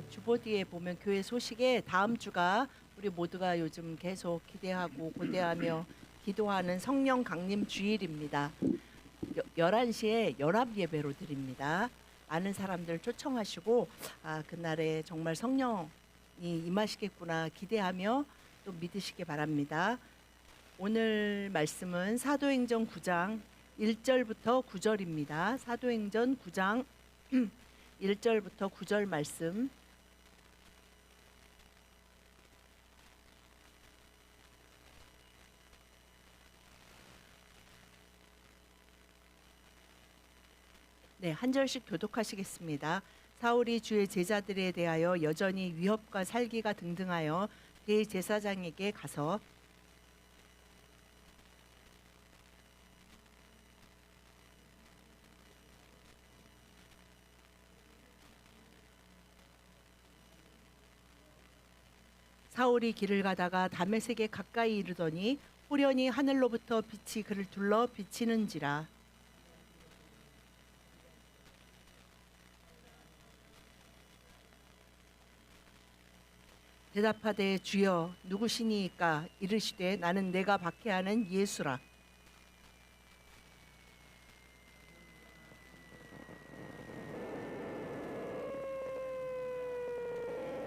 주보디에 보면 교회 소식에 다음 주가 우리 모두가 요즘 계속 기대하고 고대하며 기도하는 성령 강림 주일입니다. 11시에 연합 예배로 드립니다. 아는 사람들 초청하시고 그날에 정말 성령이 임하시겠구나 기대하며 또 믿으시기 바랍니다. 오늘 말씀은 사도행전 9장 1절부터 9절입니다. 사도행전 9장 1절부터 9절 말씀. 네, 한 절씩 교독하시겠습니다. 사울이 주의 제자들에 대하여 여전히 위협과 살기가 등등하여 대제사장에게 가서 사울이 길을 가다가 다메섹에 가까이 이르더니 호련히 하늘로부터 빛이 그를 둘러 비치는지라. 대답하되 주여 누구시니이까? 이르시되 나는 내가 박해하는 예수라.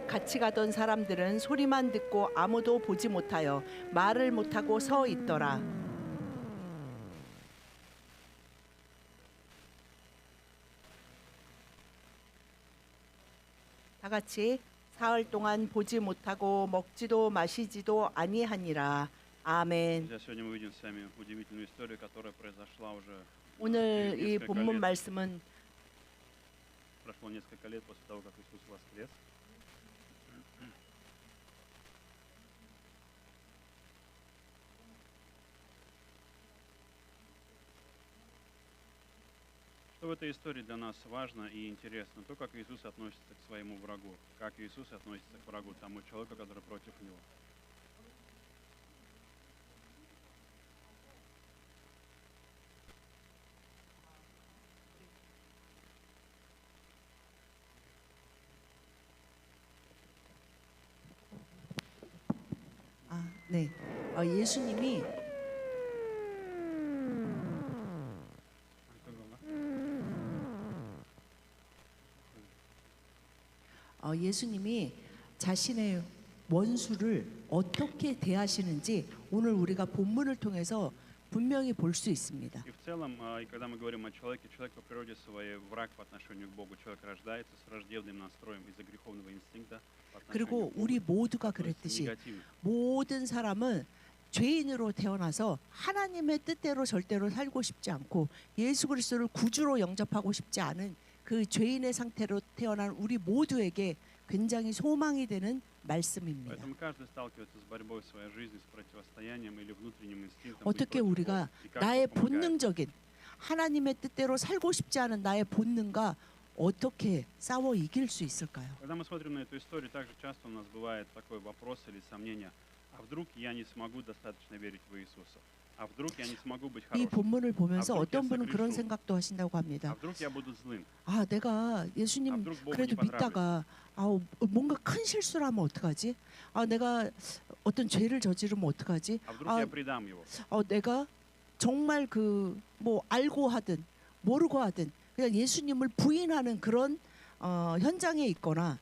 같이 가던 사람들은 소리만 듣고 아무도 보지 못하여 말을 못하고 서 있더라. 다 같이 사흘 동안 보지 못하고 먹지도 마시지도 아니하니라. 아멘. 오늘 이 본문 말씀은 Что в этой истории для нас важно и интересно, то, как Иисус относится к своему врагу, как Иисус относится к врагу, тому человеку, который против Него. 네, 예수님이 예수님이 자신의 원수를 어떻게 대하시는지 오늘 우리가 본문을 통해서 분명히 볼 수 있습니다. И в целом, когда мы говорим о человеке, человек по природе своей враг по отношению к Богу. Человек рождается с враждебным настроем из-за греховного инстинкта по отношению 그리고 к Богу. 우리 모두가 То есть 그랬듯이 негативно. 모든 사람은 죄인으로 태어나서 하나님의 뜻대로 절대로 살고 싶지 않고 예수 그리스도를 구주로 영접하고 싶지 않은 그 죄인의 상태로 태어난 우리 모두에게 굉장히 소망이 되는 말씀입니다. Поэтому каждый сталкивается с борьбой в своей жизни, с противостоянием или внутренним инстинктом. 어떻게 우리가 나의 본능적인 하나님의 뜻대로 살고 싶지 않은 나의 본능과 어떻게 싸워 이길 수 있을까요? Когда мы смотрим на эту историю, также часто у нас бывает такой вопрос или сомнение: а вдруг я не смогу достаточно верить в Иисуса? А вдруг я не смогу быть 이 хорошим? 본문을 보면서 앞으로 어떤 분은 계속 그런 그리스도. 생각도 하신다고 А 합니다. вдруг я буду злым? 내가 예수님 вдруг Богу 그래도 не понравлюсь? 믿다가 뭔가 큰 실수를 하면 어떡하지? 내가 어떤 죄를 저지르면 어떡하지? А вдруг я предам его? 내가 정말 뭐 알고 하든 모르고 하든 그냥 예수님을 부인하는 그런 현장에 있거나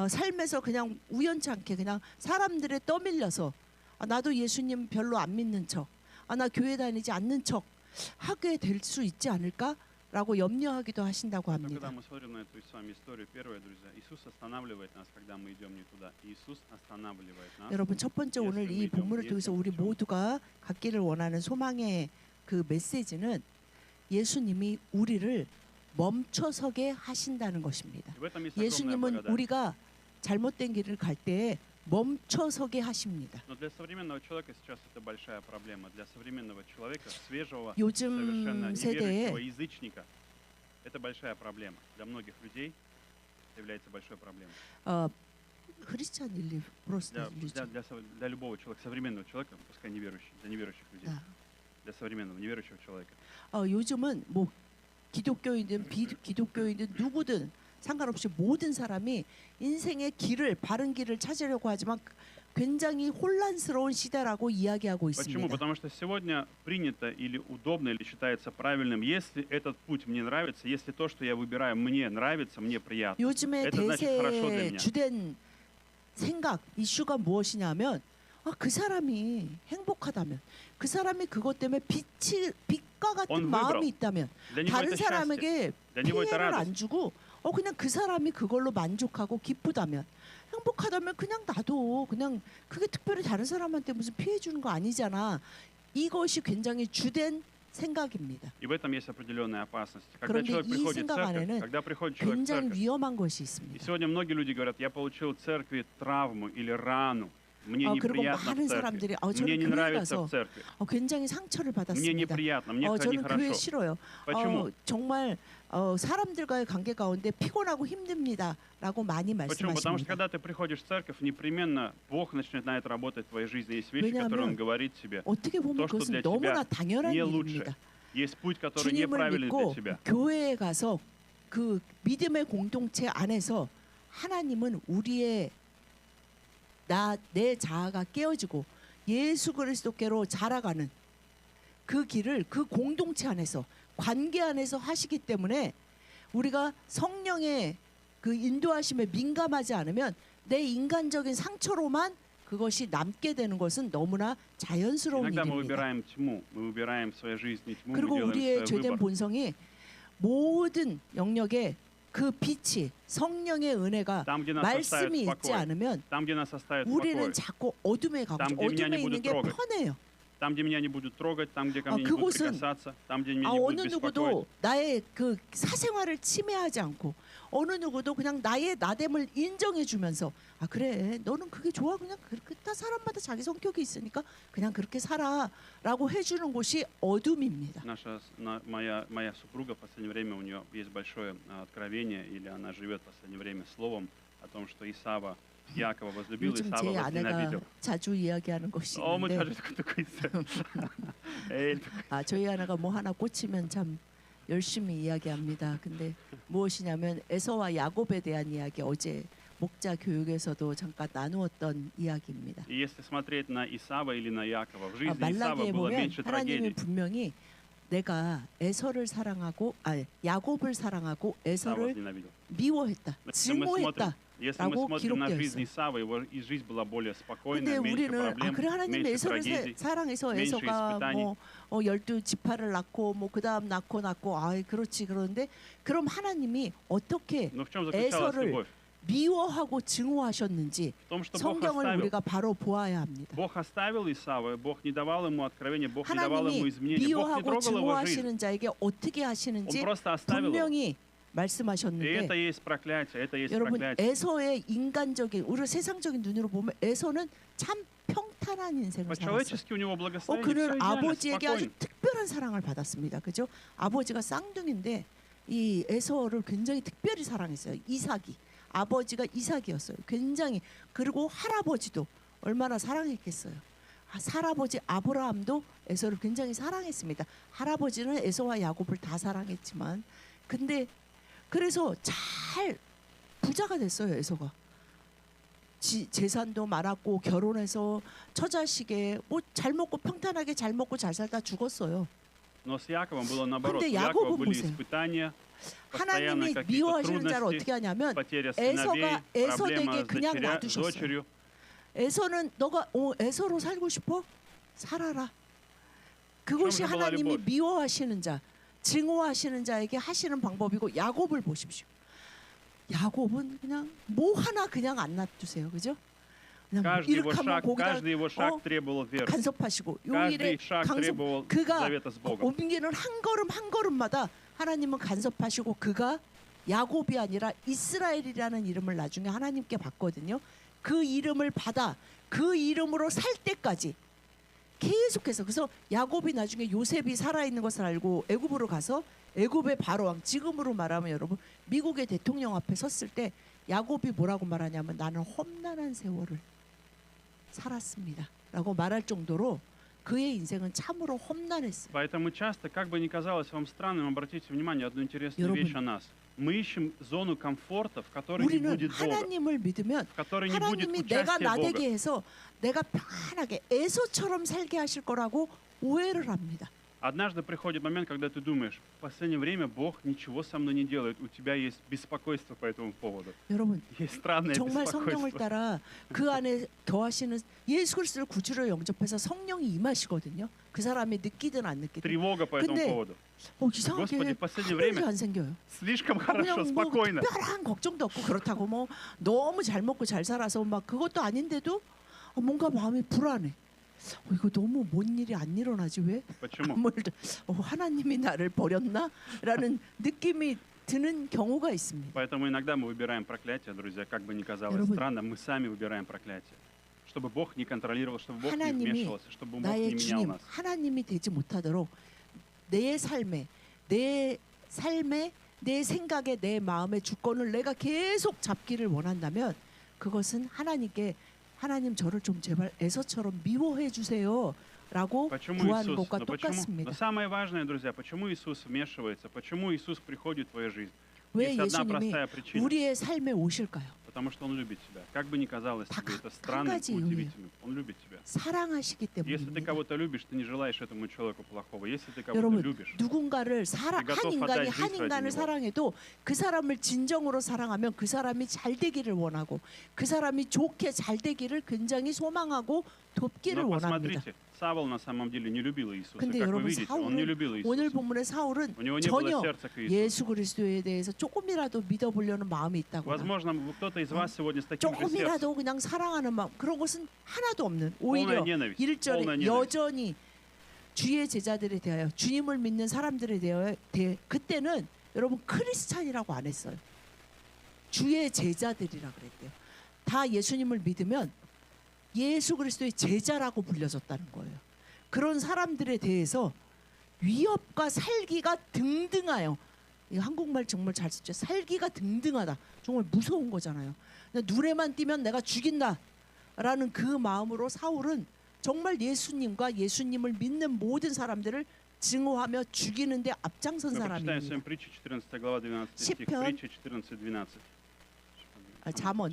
삶에서 그냥 우연치 않게 그냥 사람들에 떠밀려서 나도 예수님 별로 안 믿는 척, 나 교회 다니지 않는 척 하게 될 수 있지 않을까라고 염려하기도 하신다고 Но 합니다. когда мы смотрим на эту с вами историю, первое, друзья, Иисус останавливает нас, когда мы идем не туда. Иисус останавливает нас. 여러분 첫 번째 오늘 이 본문을 통해서 우리 모두가 갖기를 원하는 소망의 그 메시지는 예수님이 우리를 멈춰서게 하신다는 것입니다. И в этом есть огромная 예수님은 благодать. 우리가 잘못된 길을 갈 때에 멈춰서게 하십니다. Но для современного человека сейчас это большая проблема. Для современного человека, свежего, 요즘 совершенно 세대에 неверующего язычника, это большая проблема. Для многих людей это является большой проблемой. 크리스찬 일리 프로스트 Для любого человека, современного человека, пускай неверующий, для неверующих людей, для современного неверующего человека. 요즘은 뭐 기독교인든 비기독교인든 누구든 상관없이 모든 사람이 인생의 길을 바른 길을 찾으려고 하지만 굉장히 혼란스러운 시대라고 이야기하고 Почему? 있습니다. Потому что сегодня принято или удобно, или считается правильным, если этот путь мне нравится, если то, что я выбираю, мне нравится, мне приятно. 요즘의 Это значит хорошо для 대세의 меня. 주된 생각, 이슈가 무엇이냐면 그 사람이 행복하다면, 그 사람이 그것 때문에 빛과 같은 Он 마음이 выбрал. 있다면 Для него 다른 это счастье, 사람에게 для него это 피해를 안 радость. 주고 그냥 그 사람이 그걸로 만족하고 기쁘다면, 행복하다면 그냥 나도 그냥 그게 특별히 다른 사람한테 무슨 피해 주는 거 아니잖아. 이것이 굉장히 주된 생각입니다. И в этом есть определенная опасность. Когда 그런데 человек 이 приходит в 생각 церковь, 안에는 когда приходит человек в 굉장히 церковь, 위험한 것이 и 있습니다. сегодня многие люди говорят, я получил в церкви травму или рану, мне 그리고 неприятно 많은 в церкви, 사람들이 мне 저는 не 교회 нравится 가서 в церкви, 굉장히 상처를 мне 받았습니다. неприятно, мне не 저는 교회 хорошо. 싫어요. Почему? 정말 사람들과의 관계 가운데 피곤하고 힘듭니다라고 많이 Почему? Потому что 말씀하십니다. когда ты приходишь в церковь, непременно Бог начнет на это работать в твоей жизни. Есть вещи, которые Он 왜냐하면 говорит тебе. 어떻게 보면 То, что 그것은 для 너무나 тебя 당연한 не лучше. 일입니다. Есть путь, который 주님을 неправильный для 믿고 тебя. 교회에 가서 그 믿음의 공동체 안에서 하나님은 우리의 내 자아가 깨어지고 예수 그리스도께로 자라가는 그 길을 그 공동체 안에서 관계 안에서 하시기 때문에 우리가 성령의 그 인도하심에 민감하지 않으면 내 인간적인 상처로만 그것이 남게 되는 것은 너무나 자연스러운 Иногда мы 일입니다. выбираем тьму, мы выбираем в своей жизни тьму, мы 그리고 делаем 우리의 свой 죄된 выбор. 본성이 모든 영역에 그 빛이 성령의 은혜가 Там, где нас оставят 말씀이 в 있지 покое, 않으면 там, где нас оставят в 우리는 покое, 자꾸 어둠에 가고 Там, где меня 어둠에 не 있는 будут 게 трогать. 편해요. там, где меня не будут трогать, там, где ко мне не будут 그곳은 прикасаться, там, где меня не 어느 будут 누구도 беспокоить. 나의 그 사생활을 침해하지 않고 어느 누구도 그냥 나의 나됨을 인정해 주면서 그래 너는 그게 좋아 그냥 그렇게 다 사람마다 자기 성격이 있으니까 그냥 그렇게 살아라고 해주는 곳이 어둠입니다. Моя супруга в последнее время, у нее есть большое откровение, или она живет в последнее время словом о том, что Исава Якова возлюбил, 요즘 Исава 제 아내가 возненавидел. 자주 이야기하는 것이 Мы 있는데 자주 듣고 있어요. 에이, 저희 아내가 뭐 하나 꽂히면 참 열심히 이야기합니다. 근데 무엇이냐면 에서와 야곱에 대한 이야기 어제 목자 교육에서도 잠깐 나누었던 이야기입니다. И если смотреть на Исава или на Якова, в жизни Исава 말라기에 было 보면 меньше 하나님이 трагедий. 분명히 내가 에서를 사랑하고 야곱을 사랑하고 Исава 에서를 возненавидел. 미워했다, 증오했다. Если мы 라고 смотрим на 기록되어 жизнь 있어요. Исава, его и жизнь была более 근데 спокойная, меньше 우리는 проблем, 그래 하나님 меньше 에서를 трагедий. 사랑해서 меньше 에서가 испытаний. 뭐 12지파를 낳고 뭐 그다음 낳고 그렇지 그러는데 그럼 하나님이 어떻게 Но в чем заключалась 에서를 любовь? 미워하고 증오하셨는지 В том, что 성경을 우리가 바로 보아야 합니다. Бог оставил Исава, Бог не давал ему откровения, Бог не давал ему 하나님이 изменений, Бог не 미워하고 трогал его жизнь. 증오하시는 자에게 어떻게 Он 하시는지 просто оставил его. 분명히 И 말씀하셨는데 это есть проклятие, это есть 여러분 проклятие. 에서의 인간적인 우리 세상적인 눈으로 보면 에서는 참 평탄한 인생을 살았어요. По-человечески у него благословение, всё 그는 идеально, 아버지에게 아주 спокойно. 특별한 사랑을 받았습니다. 그죠? 아버지가 쌍둥이인데 이 에서를 굉장히 특별히 사랑했어요. 이삭이 아버지가 이삭이었어요. 굉장히 그리고 할아버지도 얼마나 사랑했겠어요. 할아버지 아브라함도 에서를 굉장히 사랑했습니다. 할아버지는 에서와 야곱을 다 사랑했지만 근데 그래서 잘 부자가 됐어요. 에서가 재산도 많았고 결혼해서 처자식에 뭐 잘 먹고 평탄하게 잘 먹고 잘 살다 죽었어요. Но с Яковом было наоборот. 근데 У Якова 야곱은 были 보세요. испытания, 하나님이 постоянно какие-то 미워하시는 자를 трудности, 어떻게 하냐면 потеря сыновей, 에서에게 проблема с 그냥 с 놔두셨어요. дочерью. 에서는 너가 에서로 살고 싶어? 살아라. 그것이 그럼 하나님이 해봐라, 미워하시는 자, 증오하시는 자에게 하시는 방법이고 야곱을 보십시오. 야곱은 그냥 뭐 하나 그냥 안 놔두세요. 그죠? 그냥 Каждый его 이렇게 하면 шаг, 거기다 каждый его шаг требовал веры. 간섭하시고 요 일에 Каждый шаг 간섭 требовал 그가 завета с Богом. 옮기는 한 걸음 한 걸음마다 하나님은 간섭하시고 그가 야곱이 아니라 이스라엘이라는 이름을 나중에 하나님께 받거든요. 그 이름을 받아 그 이름으로 살 때까지 계속해서 그래서 야곱이 나중에 요셉이 살아있는 것을 알고 애굽으로 가서 애굽의 바로왕 지금으로 말하면 여러분 미국의 대통령 앞에 섰을 때 야곱이 뭐라고 말하냐면 나는 험난한 세월을 살았습니다 라고 말할 정도로 그의 인생은 참으로 험난했어요. Поэтому часто, как бы ни казалось вам странным, обратите внимание одну интересную 여러분, вещь о нас. Мы ищем зону комфорта, в которой не 우리는 будет Бога, 하나님을 믿으면 в которой не будет 하나님이 내가 участия Бога. 나되게 해서 내가 편하게 에서처럼 살게 하실 거라고 오해를 합니다. Однажды приходит момент, когда ты думаешь, в последнее время Бог ничего со мной не делает, у тебя есть беспокойство по этому поводу. 여러분 Есть странное 정말 성령을 беспокойство. 따라 그 안에 거하시는 예수 그리스도를 구주로 영접해서 성령이 임하시거든요. 그 사람이 느끼든 안 느끼든. Тревога по этому 근데 поводу. 이상하게 Господи, в последнее 하늘이 время 안 생겨요. слишком хорошо, 그냥 뭐 спокойно. 특별한 걱정도 없고 그렇다고 뭐 너무 잘 먹고 잘 살아서 막 그것도 아닌데도 뭔가 마음이 불안해. 이거 너무 뭔 일이 안 일어나지 왜? Почему? 아무 일도 하나님이 나를 버렸나? 라는 느낌이 드는 경우가 있습니다. Поэтому иногда мы выбираем проклятие, друзья, как бы ни казалось 여러분, странно, мы сами выбираем проклятие. Чтобы Бог не контролировал, чтобы Бог не 하나님이 вмешивался, чтобы Бог не 나의 менял 주님, нас. 하나님이 되지 못하도록 내 삶에, 내 생각에, 내 마음의 주권을 내가 계속 잡기를 원한다면 그것은 하나님께 하나님 저를 좀 제발 에서처럼 미워해 주세요라고 Почему 구하는 Иисус? 것과 Но почему? 똑같습니다. Но самое важное, друзья, почему Иисус вмешивается? Почему Иисус приходит в твою жизнь? 왜 Есть одна 예수님이 простая причина. 우리의 삶에 오실까요? Потому что Он любит тебя. Как бы ни казалось 다 тебе это 한 странным 가지 и 이유예요. удивительным, Он любит тебя. 사랑하시기 Если ты 때문입니다. кого-то любишь, ты не желаешь этому человеку плохого. Если ты кого-то 여러분 любишь, 누군가를 한 готов 인간이 отдать 한 жизнь 인간을 ради него. 사랑해도 그 사람을 진정으로 사랑하면 그 사람이 잘 되기를 원하고 그 사람이 좋게 잘 되기를 굉장히 소망하고 돕기를 но 원합니다. посмотрите, Савол на самом деле не любил Иисуса. 근데 Как вы 여러분 видите, он не 사울은 любил 오늘 Иисуса. 본문의 사울은 У него не было 전혀 сердца к Иисусу. 예수 그리스도에 대해서 조금이라도 믿어보려는 마음이 있다거나 Возможно, кто-то из вас сегодня с таким же сердцем. 조금이라도 그냥 사랑하는 마음 그런 것은 하나도 없는 полная 오히려 ненависть. 1절에 полная ненависть. 여전히 주의 제자들에 대하여 주님을 믿는 사람들에 대하여 그때는 여러분 크리스찬이라고 안 했어요. 주의 제자들이라 그랬대요. 다 예수님을 믿으면 예수 그리스도의 제자라고 불려졌다는 거예요. 그런 사람들에 대해서 위협과 살기가 등등하여 이 한국말 정말 잘 쓰죠. 살기가 등등하다. 정말 무서운 거잖아요. 눈에만 띄면 내가 죽인다라는 그 마음으로 사울은 정말 예수님과 예수님을 믿는 모든 사람들을 증오하며 죽이는데 앞장선 Мы прочитаем с 사람입니다. вами притчи 14 глава 12 стих. 시편. Притча 14:12.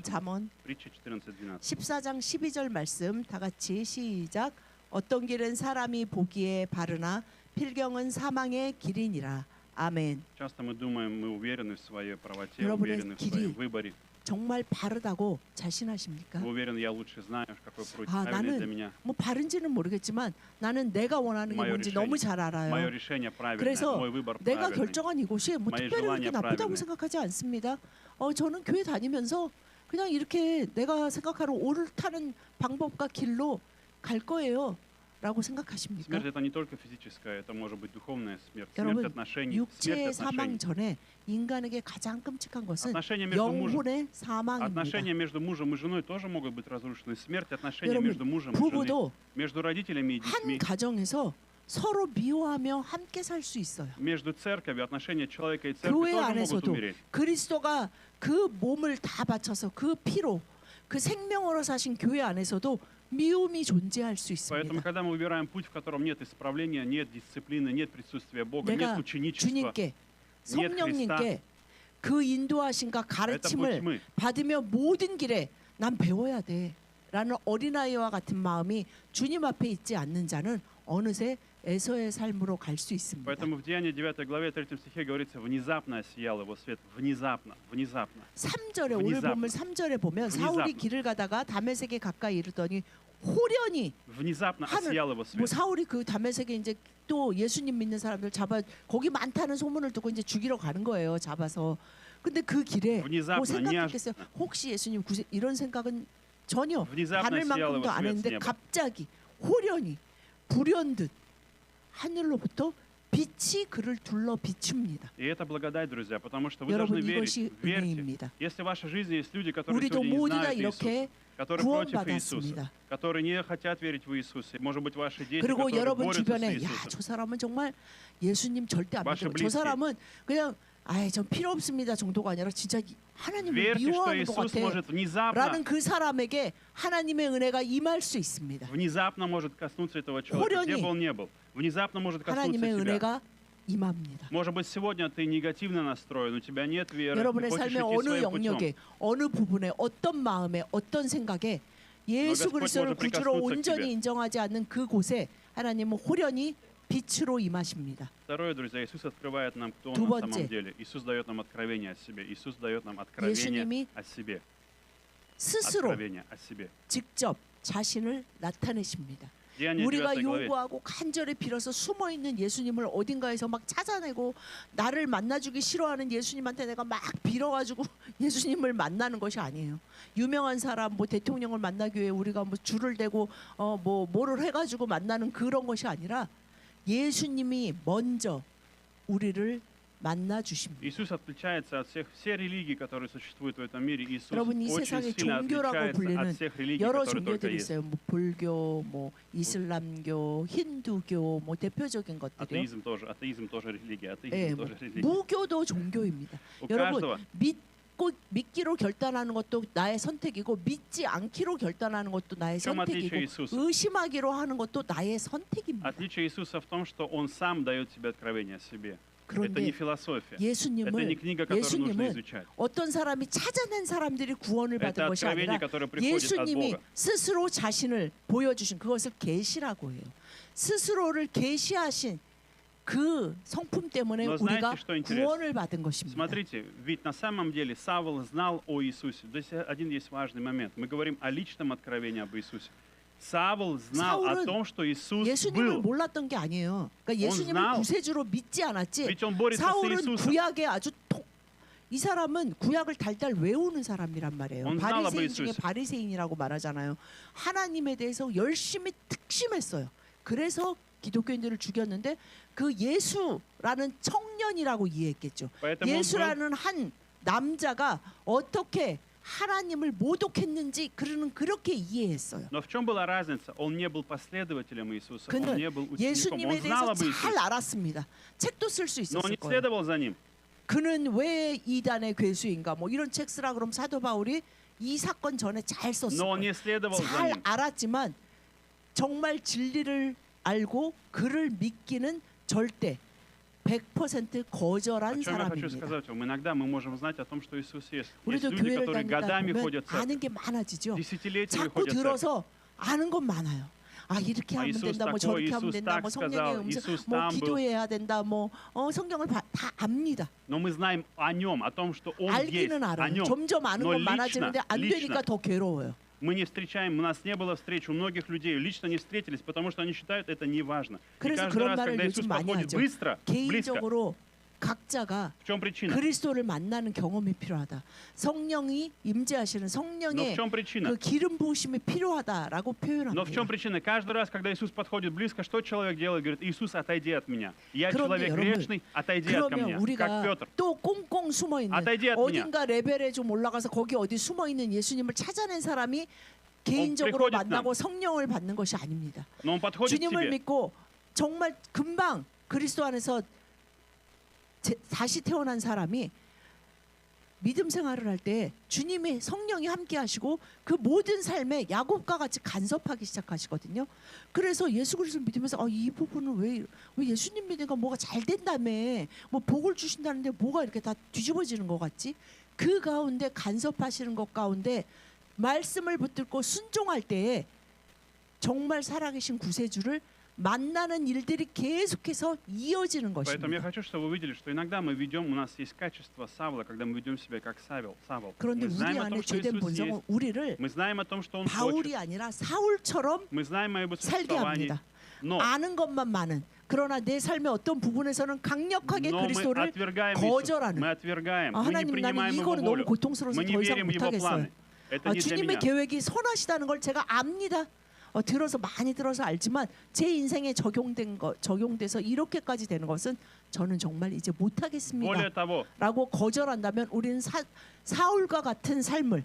잠언 Притча 14:12. 14장 12절 말씀 다 같이 시작. 어떤 길은 사람이 보기에 바르나 필경은 사망의 길이니라. 아멘. Часто мы думаем, мы уверены в своей правоте, 여러분의 уверены в своем 길이 выборе. 정말 바르다고 자신하십니까? Мы уверены, я лучше знаю, какой путь 아, правильный для 나는 меня. 뭐 바른지는 모르겠지만 나는 내가 원하는 게 Мое 뭔지 решение. 너무 잘 알아요. Мое решение правильное, 그래서 мой выбор 내가 правильный. 결정한 이곳이 뭐 мои 특별히 그렇게 желания 나쁘다고 правильные. 생각하지 않습니다. 저는 교회 다니면서 그냥 이렇게 내가 생각하는 옳다는 방법과 길로 갈 거예요.라고 생각하십니까? Смерть это не только физическая, это может быть духовная смерть, смерть 여러분, отношений, 육체의 смерть 사망 отношений. 전에 인간에게 가장 끔찍한 것은 Отношения между мужем, 영혼의 사망입니다. отношения между мужем и женой тоже могут быть разрушены. Смерть отношений 여러분, между мужем и женой, 부부도 между родителями и 한 детьми, 가정에서 서로 미워하며 함께 살 수 있어요. между церковью, отношения человека и церкви 교회 тоже могут 안에서도 умереть. 그리스도가 그 몸을 다 바쳐서 그 피로 그 생명으로 사신 교회 안에서도 미움이 존재할 수 Поэтому, 있습니다. когда мы выбираем путь, в котором нет исправления, нет дисциплины, нет присутствия Бога, нет 내가 ученичества, 주님께 성령님께 그 인도하심과 это путь 가르침을 тьмы. 받으며 모든 길에 난 배워야 돼 라는 어린아이와 같은 마음이 주님 앞에 있지 않는 자는 어느새 에서의 삶으로 갈 수 있습니다. Поэтому в Деянии 9 главе 3 стихе говорится, внезапно осиял его свет, внезапно, внезапно. 3절에 오늘 внезапно. 보면 3절에 보면 внезапно. 사울이 길을 가다가 다메섹에 가까이 이르더니 호련히 Внезапно 하늘- осиял его 뭐 свет. 사울이 그 다메섹에 이제 또 예수님 믿는 사람들 잡아 거기 많다는 소문을 듣고 이제 죽이러 가는 거예요. 잡아서. 근데 그 길에 внезапно, 뭐 생각했겠어요. 혹시 예수님 이런 생각은 전혀 внезапно 바늘 осиял его 만큼도 안 свет с 했는데 неба. 갑자기 호련히 불현듯 하늘로부터 빛이 그를 둘러 비춥니다. И это благодать, друзья, потому что вы 여러분 должны 이것이 верить, верьте. 은혜입니다. Если в вашей жизни есть люди, которые 우리도 сегодня не 모두 다 знают Иисуса, 이렇게 которые против Иисуса, 구원받았습니다. которые не хотят верить в Иисуса, может быть, ваши дети, 그리고 которые 여러분 борются с 주변에 야 Иисусом. 저 사람은 정말 예수님 절대 안 ваши 믿고 저 близкие. 사람은 그냥 아예 전 필요 없습니다 정도가 아니라 진짜 하나님을 Верьте, что 미워하는 것 Иисус 같아 может внезапно, 라는 그 사람에게 하나님의 은혜가 임할 수 있습니다. внезапно может коснуться этого человека, где 호련히 бы он ни был. Внезапно может коснуться 하나님의 тебя. 은혜가 임합니다. Может быть, сегодня ты негативно настроен, у тебя нет веры, ты 여러분의 хочешь 삶의 идти 어느 своим 영역에, путем. 어느 부분에, 어떤 마음에, 어떤 생각에 예수 Господь 그리스도를 может 구주로 прикоснуться к 온전히 тебе. 인정하지 않는 그곳에 하나님은 호련히 빛으로 임하십니다. Второе, друзья, Иисус открывает нам, кто 두 Он на 번째. самом деле. Иисус дает нам откровение о себе. Иисус дает нам откровение 예수님이 о себе. 스스로 Откровение о себе. 직접 자신을 나타내십니다. Деяние 우리가 9 главе. 요구하고 간절히 빌어서 숨어 있는 예수님을 어딘가에서 막 찾아내고 나를 만나주기 싫어하는 예수님한테 내가 막 빌어가지고 예수님을 만나는 것이 아니에요. 유명한 사람, 뭐 대통령을 만나기 위해 우리가 뭐 줄을 대고 뭐를 해가지고 만나는 그런 것이 아니라 예수님이 먼저 우리를 만나 주십니다. Иисус отличается от все религии, которые существуют в этом мире. Иисус 여러분, 이 очень 세상에 сильно 종교라고 отличается 불리는 от всех религий, 여러 которые только 종교들이 есть. 있어요. 뭐 불교, 뭐 이슬람교, 힌두교, 뭐 대표적인 것들이요. Атеизм тоже религия. 예, Атеизм 뭐 тоже религия. 무교도 종교입니다. У 여러분, каждого 믿기로 결단하는 것도 나의 선택이고 믿지 않기로 결단하는 것도 나의 В чем отличие 선택이고 Иисуса? 의심하기로 하는 것도 나의 선택입니다. Отличие Иисуса в том, что Он сам дает тебе откровение о себе. Это 그런데 не философия. Это не 예수님을 книга, которую нужно 예수님은 изучать. 어떤 사람이 찾아낸 사람들이 구원을 받은 Это 것이 откровение, 아니라 которое приходит от 예수님이 Бога. 스스로 자신을 보여주신 그것을 계시라고 해요. 스스로를 계시하신 그 성품 때문에 Но 우리가 знаете, что интересно? 구원을 받은 것입니다. Смотрите, ведь на самом деле Савл знал о Иисусе. Здесь один есть важный момент. Мы говорим о личном откровении об Иисусе. Савл знал о 사울은 том, что Иисус 예수님을 был. 몰랐던 게 아니에요. 그러니까 예수님을 знал. 구세주로 믿지 않았지. Ведь он борется с 사울은 Иисусом. 구약에 아주 이 사람은 구약을 달달 외우는 사람이란 말이에요. Он знал об 바리새인 중에 Иисусе. 바리새인이라고 말하잖아요. 하나님에 대해서 열심히 특심했어요. 그래서 기독교인들을 죽였는데 그 예수라는 청년이라고 이해했겠죠. Поэтому он был 예수라는 한 남자가 어떻게 하나님을 모독했는지 그렇게 이해했어요. Но в чем была разница? Он не был последователем Иисуса, он 그는 не был учеником, 예수님에 он знал 대해서 об Иисусе, 잘 알았습니다. 책도 쓸 수 но он 있었을 не 거예요. следовал за ним. 그는 왜 이단의 괴수인가 뭐 이런 책 쓰라 그러면 사도 바울이 이 사건 전에 잘 썼을 Но он 거예요. не следовал за 잘 ним. 알았지만 정말 진리를 알고 그를 믿기는 절대 100% О 거절한 чем я хочу 사람입니다. сказать вам? Иногда мы можем знать о том, что Иисус есть. Есть 우리도 люди, 교회를 которые 다니다 годами 보면 ходят в 아는 церковь, 게 많아지죠. десятилетиями 자꾸 ходят в церковь. 들어서 아는 건 많아요. 아 이렇게 아, 하면 이수스 된다, 뭐 такой, 저렇게 하면 이수스 된다, 딱 뭐 성령의 сказал, 음성, 이수스 뭐 там был. 기도해야 된다, 뭐 성경을 다 압니다. Но мы знаем о нем, о том, что он есть, 알기는 о 알아요. нем. 점점 아는 Но 건 많아지는데 안 되니까 더 괴로워요. Мы не встречаем, у нас не было встреч, у многих людей лично не встретились, потому что они считают это неважно. И 그래서 каждый 그런 раз, 말을 когда Иисус 요즘 많이 подходит 하죠. быстро, близко, 개인적으로 각자가 в чем причина? 그리스도를 만나는 경험이 필요하다. 성령이 임재하시는 Но в 성령의 чем причина? 그 기름 부으심이 필요하다라고 Но в чем 표현합니다. причина? Каждый раз, когда Иисус подходит близко, что человек делает? Говорит, Иисус, отойди от меня. Я 그런데 человек 여러분, грешный, отойди от 그러면 меня. Как 우리가 Петр. 또 꽁꽁 숨어 있는 отойди от меня. 어딘가 레벨에 좀 올라가서 거기 어디 숨어 있는 예수님을 찾아낸 사람이 개인적으로 приходит 만나고 성령을 받는 것이 아닙니다. Но он подходит к 주님을 тебе. 믿고 정말 금방 그리스도 안에서 다시 태어난 사람이 믿음 생활을 할 때 주님의 성령이 함께 하시고 그 모든 삶에 야곱과 같이 간섭하기 시작하시거든요. 그래서 예수 그리스도를 믿으면서 이 부분은 왜 예수님 믿으니까 뭐가 잘 된다며 뭐 복을 주신다는데 뭐가 이렇게 다 뒤집어지는 것 같지? 그 가운데 간섭하시는 것 가운데 말씀을 붙들고 순종할 때에 정말 살아계신 구세주를 만나는 일들이 계속해서 이어지는 Поэтому я 것입니다. хочу, чтобы вы увидели, что иногда мы ведем, у нас есть качество Савла, когда мы ведем себя как Савл. 그런데 Мы 우리 знаем о 안에 том, что 죄된 Иисус 본성은 есть. 우리를 Мы знаем о том, что Он хочет. 바울이 아니라 사울처럼 Мы знаем о Его 살게 существовании. 합니다. Но 아는 것만 많은 그러나 내 삶의 어떤 부분에서는 강력하게 мы 그리스도를 отвергаем Иисуса. 거절하는 Мы отвергаем. Мы не 하나님 나는 принимаем Его 이거는 너무 волю. 고통스러워서 Мы не 더 이상 верим в Его 못하겠어요. планы. Это не для 주님의 меня. 계획이 선하시다는 걸 제가 압니다. 들어서 많이 들어서 알지만 제 인생에 적용돼서 이렇게까지 되는 것은 저는 정말 이제 못하겠습니다. Более того, 라고 거절한다면 우리는 사울과 같은 삶을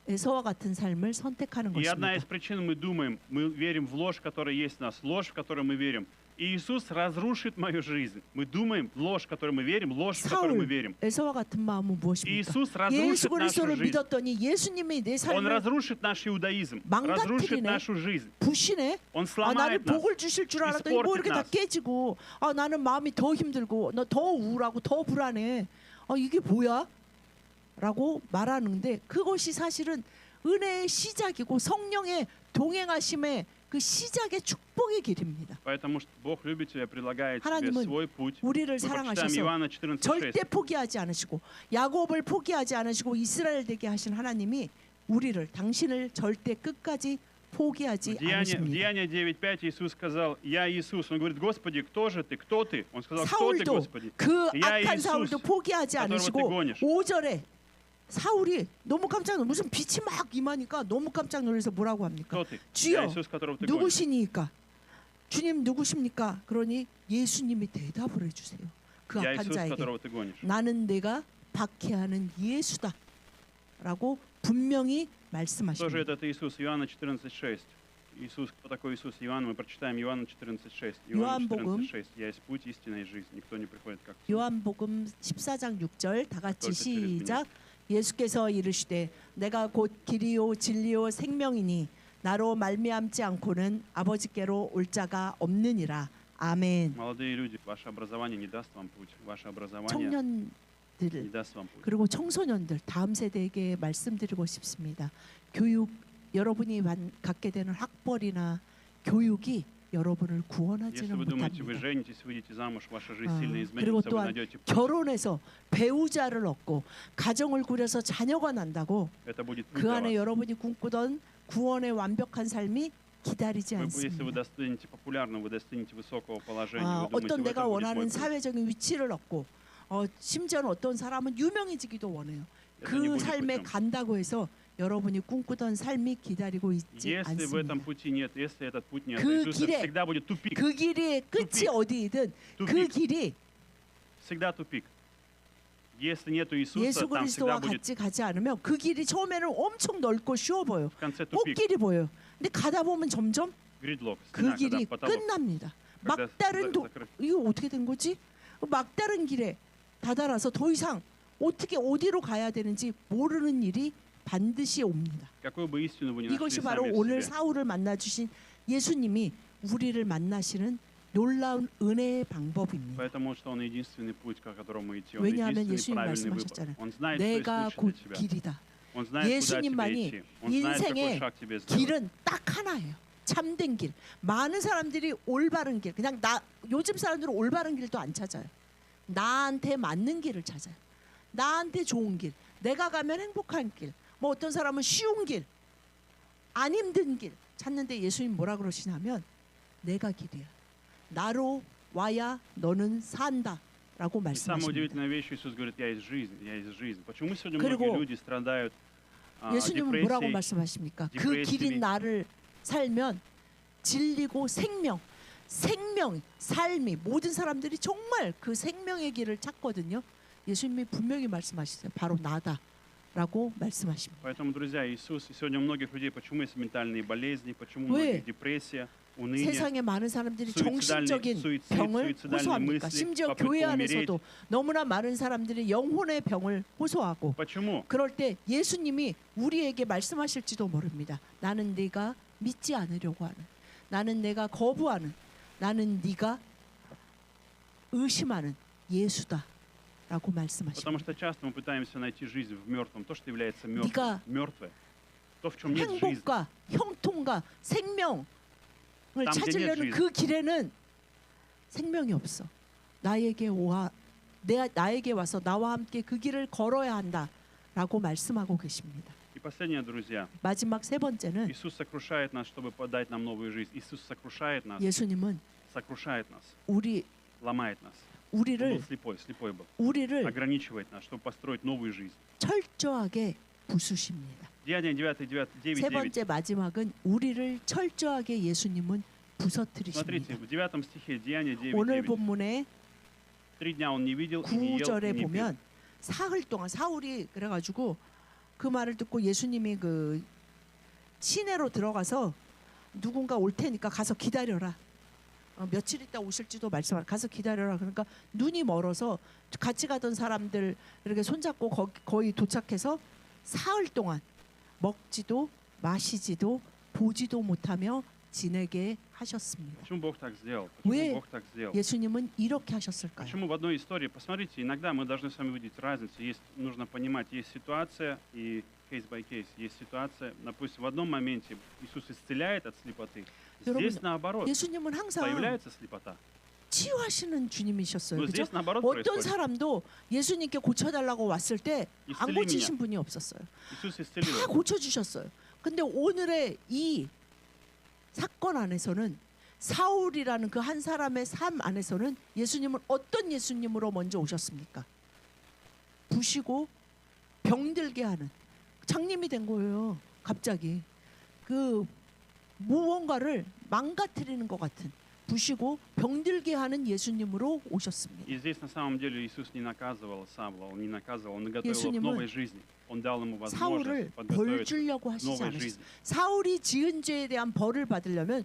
에서와 같은 삶을 선택하는 и одна 것입니다. из причин мы думаем, мы верим в ложь, которая есть в нас, ложь, в которую мы верим. Иисус разрушит мою жизнь. Мы думаем, ложь, в которую мы верим, ложь, в которую мы 사울 верим. 에서와 같은 마음은 무엇입니까? Иисус 예수 разрушит нашу 그리스도를 жизнь. 믿었더니 예수님이 내 Он 삶을 разрушит наш иудаизм, разрушит 망가뜨리네. нашу жизнь. 부시네. Он 나를 сломает нас. 복을 주실 줄 알았더니 뭐 이렇게 다 깨지고, 나는 마음이 더 힘들고, 너 더 우울하고 더 불안해. 이게 뭐야? 라고 말하는데 그것이 사실은 은혜의 시작이고 성령의 동행하심의 그 시작의 축복의 길입니다. Поэтому что Бог любит тебя, предлагает тебе 하나님은 свой путь. 우리를 Мы прочитаем 사랑하셔서 Иоанна 14:6. 절대 포기하지 않으시고 야곱을 포기하지 않으시고 이스라엘 되게 하신 하나님이 우리를 당신을 절대 끝까지 포기하지 В 않으십니다. Деяние 9:5 Иисус сказал: "Я Иисус". Он говорит: "Господи, кто же ты? Кто ты?" Он сказал: "Кто ты, 사울도 Господи?" 그 야, 악한 예수, 사울도 포기하지 которого 않으시고 ты гонишь. 5절에 사울이 너무 깜짝 놀라 무슨 빛이 막 임하니까 너무 깜짝 놀라서 뭐라고 합니까? Кто ты? 주여, Я Иисус, которого ты гонишь. 누구시니까? 주님 누구십니까? 그러니 예수님이 대답을 해주세요. 그 Я 악한 Иисус, 자에게 которого ты гонишь. 나는 내가 박해하는 예수다 라고 분명히 Кто же 말씀하십니다. этот Иисус? Иоанна 14:6. Иисус, кто такой Иисус? Иоанн, мы прочитаем Иоанна 14:6. Иоанна 요한복음 14:6. "Я есть путь, истина и жизнь. Никто не приходит как к 요한복음 14장 6절 다 같이 그것도 들으시면 시작. 예수께서 이르시되 내가 곧 길이요 진리요 생명이니 나로 말미암지 않고는 아버지께로 올 자가 없느니라. 아멘. Молодые люди, ваше образование не даст вам путь. Ваше образование не 청년들 даст вам путь. 그리고 청소년들 다음 세대에게 말씀드리고 싶습니다. 교육 여러분이 갖게 되는 학벌이나 교육이 여러분을 Если 구원하지는 вы думаете, вы 못합니다. женитесь, выйдете замуж, ваша жизнь 아, сильно 그리고 изменится, вы 또한 найдете путь. 결혼해서 배우자를 얻고 가정을 꾸려서 자녀가 난다고 Это будет путь 그 для 안에 вас. 여러분이 꿈꾸던 구원의 완벽한 삶이 기다리지 Если вы 않습니다. достигнете популярного, вы достигнете высокого положения, 아, вы думаете, 어떤 в 내가 этом будет мой 원하는 путь. 사회적인 위치를 얻고 심지어는 어떤 사람은 유명해지기도 원해요. Это не 그 будет 삶에 путем. 간다고 해서 여러분이 꿈꾸던 삶이 기다리고 있지 Если в этом 않습니다. пути нет, если этот путь не от 그 Иисуса, 길에- всегда будет тупик. 그 길의 끝이 тупик. 어디이든 그 Тупик. 길이 Всегда тупик. Если нету Иисуса, 예수 там всегда 그리스도와 будет 같이 가지 않으면 그 길이 처음에는 엄청 넓고 쉬워 보여. в конце тупик. 꽃길이 보여요. 근데 가다 보면 점점 Гридлок. 그 Стена, когда 길이 потолок. 끝납니다. когда 막다른 закрыт. 이거 어떻게 된 거지? 막다른 길에 다다라서 더 이상 어떻게 어디로 가야 되는지 모르는 일이 반드시 옵니다. Какую бы истину вы ни нашли 이것이 바로 сами в 오늘 себе, 사울을 만나 주신 예수님이 우리를 만나시는 놀라운 은혜의 방법입니다. Поэтому что он единственный путь, по которому идти. Он 왜냐하면 единственный 예수님 правильный выбор. 말씀하셨잖아요. Он знает, что 내가 есть 곧 лучше для тебя. 길이다. Он знает, куда тебе 예수님만이 идти. Он знает, какой 인생의 шаг тебе сделать. 길은 딱 하나예요. 참된 길. 많은 사람들이 올바른 길. 그냥 요즘 사람들은 올바른 길도 안 찾아요. 나한테 맞는 길을 찾아요. 나한테 좋은 길. 내가 가면 행복한 길. 뭐 어떤 사람은 쉬운 길. 안 힘든 길 찾는데 예수님 뭐라 그러시냐면 내가 길이야. 나로 와야 너는 산다라고 И самая 말씀하십니다. удивительная вещь, Иисус говорит: "Я есть жизнь, я есть жизнь". Почему сегодня 그리고 многие люди страдают 예수님은 뭐라고 депрессией? 말씀하십니까? 그 디프레시미. 길인 나를 살면 진리고 생명, 삶이 모든 사람들이 정말 그 생명의 길을 찾거든요. 예수님이 분명히 말씀하시죠. 바로 나다라고 말씀하십니다. Поэтому, друзья, Иисус, и сегодня у многих людей, почему есть ментальные болезни, почему у 왜? многих депрессия, уныние, 세상에 많은 사람들이 수이cidальные 정신적인 수이цид, 병을 수이cidальные 호소합니까? мысли, 심지어 попытка 교회 умереть. 안에서도 너무나 많은 사람들이 영혼의 병을 호소하고 Почему? 그럴 때 예수님이 우리에게 말씀하실지도 모릅니다. 나는 네가 믿지 않으려고 하는, 나는 내가 거부하는, 나는 네가 의심하는 예수다라고 말씀하십니다. Потому что часто мы пытаемся найти жизнь в мертвом, то, что является 네가 мертвое, то, в чем нет жизни. 행복과 형통과 생명을 땀 찾으려는 쟁여 그 길에는 생명이 없어. 나에게 와서 나와 함께 그 길을 걸어야 한다라고 말씀하고 계십니다. И последнее, друзья, 마지막 세 번째는 Иисус сокрушает нас, чтобы подать нам новую жизнь. Иисус сокрушает нас, 예수님은 сокрушает нас, ломает нас. Он был 우리를 слепой был. 우리를 Ограничивает нас, чтобы построить новую жизнь. 철저하게 부수십니다. Деяния 9, 세 9, 9. 번째 마지막은 우리를 철저하게 예수님은 Смотрите, 부서뜨리십니다. в 9 стихе, Деяния 9, 오늘 9. 본문에 3 дня он не видел и не ел, 9절에 и не пил. 보면 사흘 동안 사울이 그래가지고 그 말을 듣고 예수님이 그 시내로 들어가서 누군가 올 테니까 가서 기다려라. 며칠 있다 오실지도 말씀 가서 기다려라. 그러니까 눈이 멀어서 같이 가던 사람들 이렇게 손잡고 거의 도착해서 사흘 동안 먹지도 마시지도 보지도 못하며 지내게 하셨습니다. Почему Бог так сделал? 왜 Почему Бог так сделал? 예수님은 이렇게 하셨을까요? Почему в одной истории? Посмотрите, иногда мы должны с вами видеть разницу. Нужно понимать, есть ситуация и кейс by кейс. Есть ситуация, допустим, в одном моменте Иисус исцеляет от слепоты. Здесь 여러분, наоборот, 예수님은 항상 появляется слепота. 치유하시는 주님이셨어요. Но 그죠? здесь наоборот 어떤 происходит. 사람도 예수님께 고쳐달라고 왔을 때 안 исцели 고치신 меня. 분이 없었어요. Иисус 다 исцелил. 고쳐주셨어요. 근데 오늘의 이 사건 안에서는 사울이라는 그 한 사람의 삶 안에서는 예수님은 어떤 예수님으로 먼저 오셨습니까? 부시고 병들게 하는 장님이 된 거예요. 갑자기 그 무언가를 망가뜨리는 것 같은 부시고 병들게 하는 예수님으로 오셨습니다. И здесь на самом деле Иисус не наказывал Савла, он не наказывал, он готовил его к 예수님은 новой жизни. Он дал ему 사울을 возможность 벌 подготовиться 주려고 к 하시지 новой 않으셨어요. жизни. 사울이 지은 죄에 대한 벌을 받으려면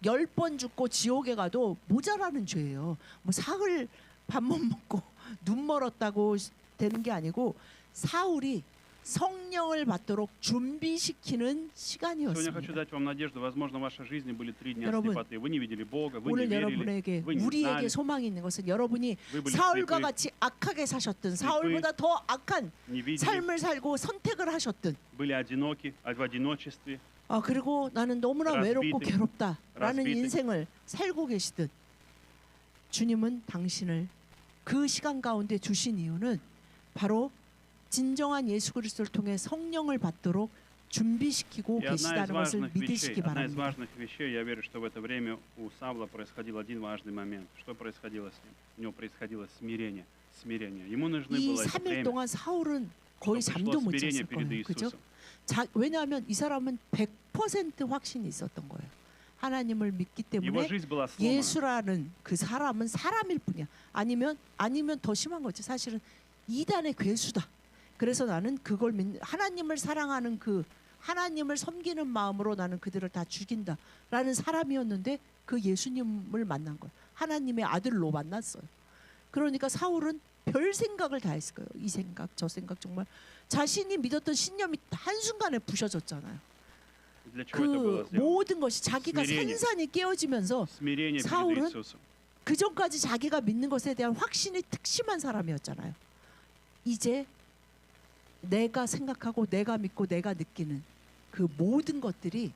10번 죽고 지옥에 가도 모자라는 죄예요. 뭐 사흘 밥 못 먹고 눈 멀었다고 되는 게 아니고 사울이 성령을 받도록 준비시키는 Сегодня хочу 시간이었습니다. дать вам надежду. Возможно, в вашей жизни были 3 дня 여러분, слепоты. Вы не видели Бога, вы не 오늘 верили, 여러분에게 вы не 우리에게 знали, 소망이 있는 것은 여러분이 вы были 사울과 слепы, 같이 악하게 사셨든 사울보다 더 악한 не видели, 삶을 살고 선택을 하셨든 были одиноки, в одиночестве. 그리고 나는 너무나 외롭고 разбитый, 괴롭다라는 разбитый. 인생을 살고 계시든 주님은 당신을 그 시간 가운데 주신 이유는 바로 진정한 예수 그리스도를 통해 성령을 받도록 준비시키고 И одна из 계시다는 것을 важных 믿으시기 вещей, одна из 바랍니다. важных вещей, я верю, что в это время у Савла происходил один важный момент. Что происходило с ним? У него происходило смирение. Смирение. Ему нужно 이 было это 3일 время, 동안 사울은 거의 чтобы 잠도 пришло 못 смирение 잤을 перед 거예요. 그죠? Иисусом. 왜냐하면 이 사람은 100% 확신이 있었던 거예요. 하나님을 믿기 Его 때문에 жизнь была сломана. 예수라는 그 사람은 사람일 뿐이야. 아니면 더 심한 거지. 사실은 이단의 괴수다. 그래서 나는 그걸 하나님을 사랑하는 그 하나님을 섬기는 마음으로 나는 그들을 다 죽인다라는 사람이었는데 그 예수님을 만난 거예요. 하나님의 아들로 만났어요. 그러니까 사울은 별 생각을 다 했을 거예요. 이 생각, 저 생각 정말 자신이 믿었던 신념이 한순간에 부셔졌잖아요. Для чего 그 это было сделано? 모든 것이 자기가 Смирение. 산산이 깨어지면서 Смирение перед 사울은 Иисусом. 그 전까지 자기가 믿는 것에 대한 확신이 특심한 사람이었잖아요. 이제 내가 생각하고 내가 믿고 내가 느끼는 그 모든 것들이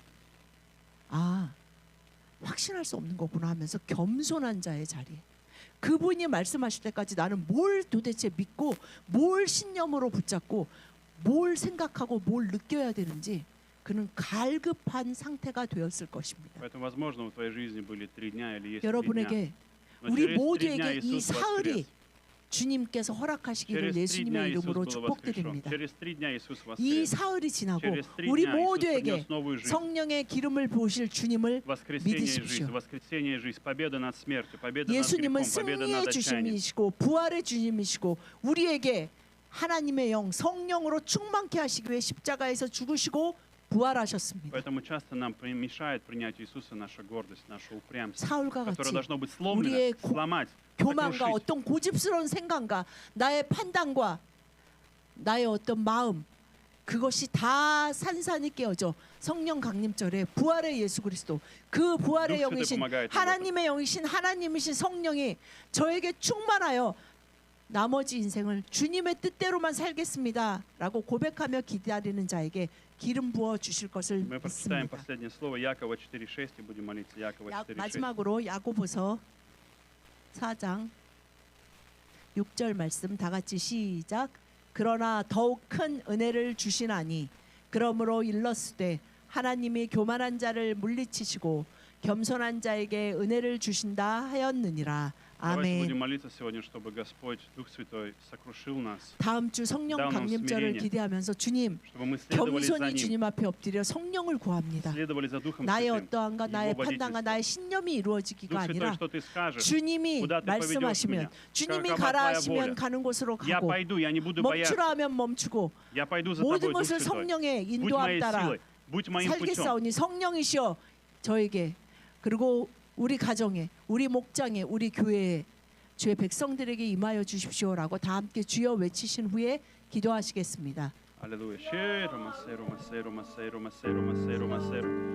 확신할 수 없는 거구나 하면서 겸손한 자의 자리에 그분이 말씀하실 때까지 나는 뭘 도대체 믿고 뭘 신념으로 붙잡고 뭘 생각하고 뭘 느껴야 되는지 그는 갈급한 상태가 되었을 것입니다. Поэтому, возможно, в твоей жизни были 3 дня или есть 3 дня. 여러분에게 Но 우리 через 3 дня 모두에게 이 Иисус 사흘이 воскрес. 주님께서 허락하시기를 Через 3 예수님의 дня Иисус 이름으로 был воскрешен. 축복드립니다. Через 3 дня Иисус 이 воскрес. 사흘이 지나고 Через 3 우리 дня Иисус 모두에게 принес новую жизнь. 성령의 기름을 부으실 주님을 Воскресение и 믿으십시오. жизнь, воскресение и жизнь, победа над смертью, победа над 예수님은 грехом, победа 승리의 над отчаянием. 주님이시고 부활의 주님이시고 우리에게 하나님의 영 성령으로 충만케 하시기 위해 십자가에서 죽으시고 부활하셨습니다. Поэтому часто нам мешает принять Иисуса наша гордость, наше упрямство, 사울과 которое 같이 должно быть сломлено, 우리의 сломать, 교만과 сокрушить. 어떤 고집스러운 생각과 나의 판단과 나의 어떤 마음 그것이 다 산산이 깨어져 성령 강림절에 부활의 예수 그리스도 그 부활의 Дух Святой 영이신 помогает нам в этом. 하나님의 영이신 하나님이신 성령이 저에게 충만하여 나머지 인생을 주님의 뜻대로만 살겠습니다라고 고백하며 기다리는 자에게 기름 부어 주실 것을 Мы прочитаем 믿습니다. последнее слово Якова 4:6 и будем молиться Якова 4:6. 마지막으로 야고보서 4장 6절 말씀 다 같이 시작. 그러나 더욱 큰 은혜를 주시나니 그러므로 일렀으되 하나님이 교만한 자를 물리치시고 겸손한 자에게 은혜를 주신다 하였느니라. Давайте будем 아멘. молиться сегодня, чтобы Господь, Дух Святой, сокрушил нас, 다음 주 성령 다음 강림절을 스미리냐. 기대하면서 주님 чтобы мы следовали за 겸손히 Ним, 주님 앞에 엎드려 성령을 구합니다. следовали за Духом 나의 Святым, 어떠한가 나의 Его 판단과 водительством. 나의 신념이 Дух 이루어지기가 Святой, 아니라 что Ты скажешь, 주님이 куда Ты поведешь 말씀하시면 меня, 주님이 какова 가라 Твоя 하시면 воля. 가는 곳으로 Я 가고 пойду, я не буду бояться, 멈추라 하면 멈추고 я пойду за 모든 Тобой, Дух 것을 Святой. 성령의 Будь 인도함 моей 따라 силой, будь моим путем. 살겠사오니 성령이시여 저에게 그리고 우리 가정에, 우리 목장에, 우리 교회에 주의 백성들에게 임하여 주십시오라고 다 함께 주여 외치신 후에 기도하시겠습니다. Аллилуйя. Шеро, масеро, масеро, масеро, масеро, масеро, масеро.